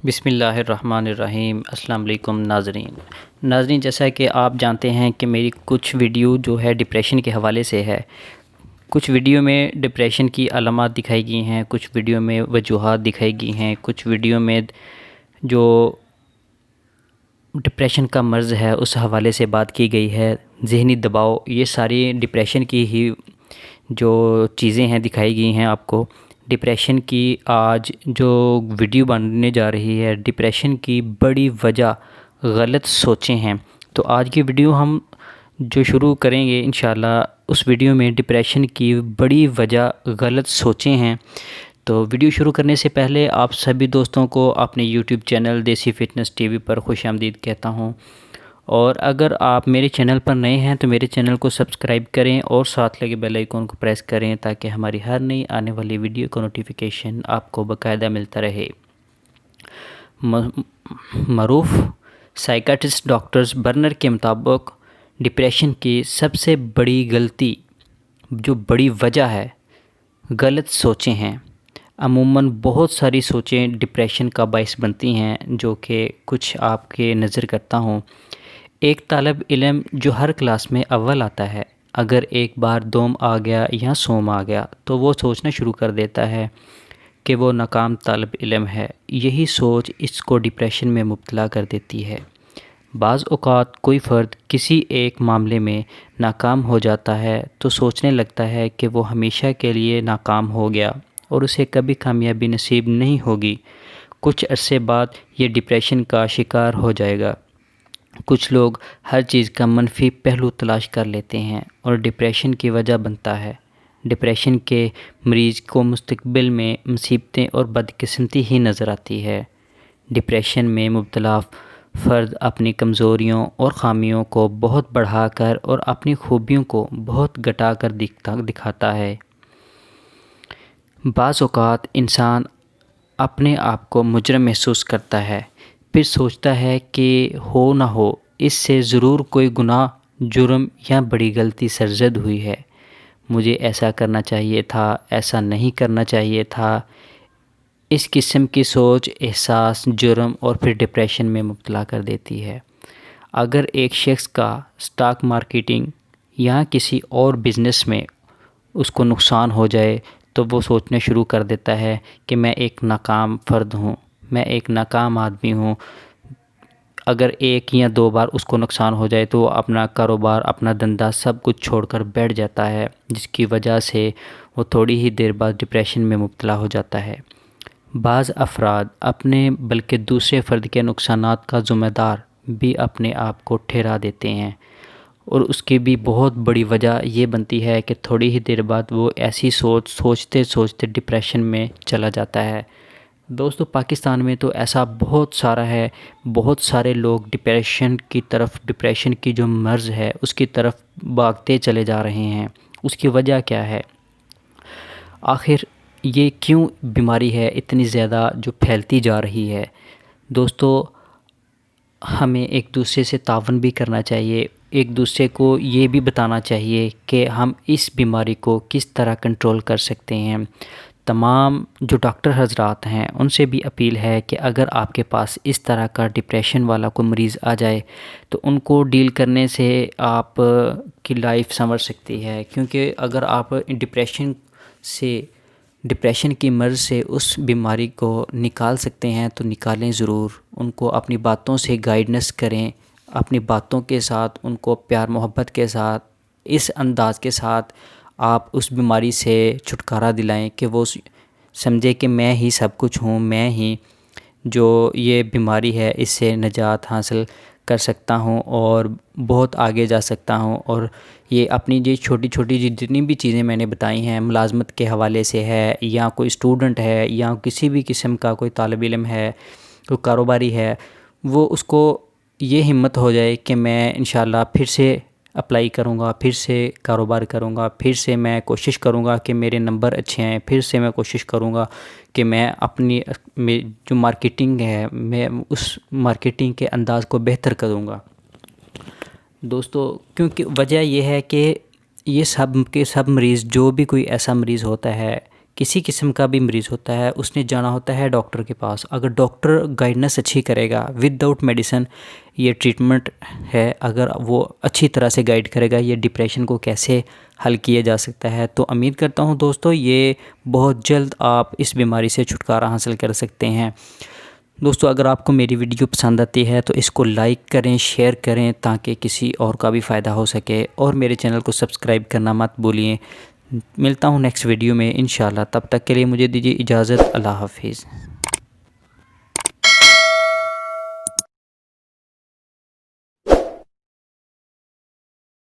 بسم اللہ الرحمن الرحیم۔ السلام علیکم ناظرین، جیسا کہ آپ جانتے ہیں کہ میری کچھ ویڈیو جو ہے ڈپریشن کے حوالے سے ہے۔ کچھ ویڈیو میں ڈپریشن کی علامات دکھائی گئی ہیں، کچھ ویڈیو میں وجوہات دکھائی گئی ہیں، کچھ ویڈیو میں جو ڈپریشن کا مرض ہے اس حوالے سے بات کی گئی ہے، ذہنی دباؤ، یہ ساری ڈپریشن کی ہی جو چیزیں ہیں دکھائی گئی ہیں آپ کو۔ ڈپریشن کی آج جو ویڈیو بننے جا رہی ہے، ڈپریشن کی بڑی وجہ غلط سوچیں ہیں۔ تو آج کی ویڈیو ہم جو شروع کریں گے انشاءاللہ، اس ویڈیو میں ڈپریشن کی بڑی وجہ غلط سوچیں ہیں۔ تو ویڈیو شروع کرنے سے پہلے آپ سبھی دوستوں کو اپنے یوٹیوب چینل دیسی فٹنس ٹی وی پر خوش آمدید کہتا ہوں، اور اگر آپ میرے چینل پر نئے ہیں تو میرے چینل کو سبسکرائب کریں اور ساتھ لگے بیل آئیکن کو پریس کریں تاکہ ہماری ہر نئی آنے والی ویڈیو کا نوٹیفیکیشن آپ کو باقاعدہ ملتا رہے۔ معروف سائیکٹرسٹ ڈاکٹر برنر کے مطابق ڈپریشن کی سب سے بڑی غلطی جو بڑی وجہ ہے، غلط سوچیں ہیں۔ عموماً بہت ساری سوچیں ڈپریشن کا باعث بنتی ہیں، جو کہ کچھ آپ کے نظر کرتا ہوں۔ ایک طالب علم جو ہر کلاس میں اول آتا ہے، اگر ایک بار دوم آ گیا یا سوم آ گیا تو وہ سوچنا شروع کر دیتا ہے کہ وہ ناکام طالب علم ہے۔ یہی سوچ اس کو ڈپریشن میں مبتلا کر دیتی ہے۔ بعض اوقات کوئی فرد کسی ایک معاملے میں ناکام ہو جاتا ہے تو سوچنے لگتا ہے کہ وہ ہمیشہ کے لیے ناکام ہو گیا اور اسے کبھی کامیابی نصیب نہیں ہوگی۔ کچھ عرصے بعد یہ ڈپریشن کا شکار ہو جائے گا۔ کچھ لوگ ہر چیز کا منفی پہلو تلاش کر لیتے ہیں اور ڈپریشن کی وجہ بنتا ہے۔ ڈپریشن کے مریض کو مستقبل میں مصیبتیں اور بدقسمتی ہی نظر آتی ہے۔ ڈپریشن میں مبتلا فرد اپنی کمزوریوں اور خامیوں کو بہت بڑھا کر اور اپنی خوبیوں کو بہت گھٹا کر دکھاتا ہے۔ بعض اوقات انسان اپنے آپ کو مجرم محسوس کرتا ہے، پھر سوچتا ہے کہ ہو نہ ہو اس سے ضرور کوئی گناہ، جرم یا بڑی غلطی سرزد ہوئی ہے۔ مجھے ایسا کرنا چاہیے تھا، ایسا نہیں کرنا چاہیے تھا۔ اس قسم کی سوچ احساس جرم اور پھر ڈپریشن میں مبتلا کر دیتی ہے۔ اگر ایک شخص کا سٹاک مارکیٹنگ یا کسی اور بزنس میں اس کو نقصان ہو جائے تو وہ سوچنا شروع کر دیتا ہے کہ میں ایک ناکام فرد ہوں، میں ایک ناکام آدمی ہوں۔ اگر ایک یا دو بار اس کو نقصان ہو جائے تو وہ اپنا کاروبار، اپنا دھندا سب کچھ چھوڑ کر بیٹھ جاتا ہے، جس کی وجہ سے وہ تھوڑی ہی دیر بعد ڈپریشن میں مبتلا ہو جاتا ہے۔ بعض افراد اپنے بلکہ دوسرے فرد کے نقصانات کا ذمہ دار بھی اپنے آپ کو ٹھہرا دیتے ہیں، اور اس کی بھی بہت بڑی وجہ یہ بنتی ہے کہ تھوڑی ہی دیر بعد وہ ایسی سوچتے سوچتے ڈپریشن میں چلا جاتا ہے۔ دوستو، پاکستان میں تو ایسا بہت سارا ہے، بہت سارے لوگ ڈپریشن کی جو مرض ہے اس کی طرف بھاگتے چلے جا رہے ہیں۔ اس کی وجہ کیا ہے؟ آخر یہ کیوں بیماری ہے اتنی زیادہ جو پھیلتی جا رہی ہے؟ دوستو، ہمیں ایک دوسرے سے تعاون بھی کرنا چاہیے، ایک دوسرے کو یہ بھی بتانا چاہیے کہ ہم اس بیماری کو کس طرح کنٹرول کر سکتے ہیں۔ تمام جو ڈاکٹر حضرات ہیں ان سے بھی اپیل ہے کہ اگر آپ کے پاس اس طرح کا ڈپریشن والا کوئی مریض آ جائے تو ان کو ڈیل کرنے سے آپ کی لائف سنور سکتی ہے، کیونکہ اگر آپ ڈپریشن کی مرض سے اس بیماری کو نکال سکتے ہیں تو نکالیں ضرور۔ ان کو اپنی باتوں سے گائیڈنس کریں، اپنی باتوں کے ساتھ ان کو پیار محبت کے ساتھ، اس انداز کے ساتھ آپ اس بیماری سے چھٹکارا دلائیں کہ وہ سمجھے کہ میں ہی سب کچھ ہوں، میں ہی جو یہ بیماری ہے اس سے نجات حاصل کر سکتا ہوں اور بہت آگے جا سکتا ہوں۔ اور یہ اپنی جو چھوٹی چھوٹی جتنی بھی چیزیں میں نے بتائی ہیں، ملازمت کے حوالے سے ہے یا کوئی اسٹوڈنٹ ہے یا کسی بھی قسم کا کوئی طالب علم ہے، کوئی کاروباری ہے، وہ اس کو یہ ہمت ہو جائے کہ میں انشاءاللہ پھر سے اپلائی کروں گا، پھر سے کاروبار کروں گا، پھر سے میں کوشش کروں گا کہ میرے نمبر اچھے ہیں، پھر سے میں کوشش کروں گا کہ میں اپنی جو مارکیٹنگ ہے میں اس مارکیٹنگ کے انداز کو بہتر کروں گا۔ دوستو، کیونکہ وجہ یہ ہے کہ یہ سب کے سب مریض، جو بھی کوئی ایسا مریض ہوتا ہے کسی قسم کا بھی مریض ہوتا ہے اس نے جانا ہوتا ہے ڈاکٹر کے پاس. اگر ڈاکٹر گائیڈنس اچھی کرے گا ود آؤٹ میڈیسن یہ ٹریٹمنٹ ہے، اگر وہ اچھی طرح سے گائیڈ کرے گا یہ ڈپریشن کو کیسے حل کیا جا سکتا ہے، تو امید کرتا ہوں دوستو یہ بہت جلد آپ اس بیماری سے چھٹکارا حاصل کر سکتے ہیں. دوستو اگر آپ کو میری ویڈیو پسند آتی ہے تو اس کو لائک کریں، شیئر کریں تاکہ کسی اور کا بھی فائدہ ہو سکے، اور میرے چینل کو سبسکرائب کرنا مت بھولیں. ملتا ہوں نیکسٹ ویڈیو میں انشاءاللہ، تب تک کے لیے مجھے دیجیے اجازت. اللہ حافظ.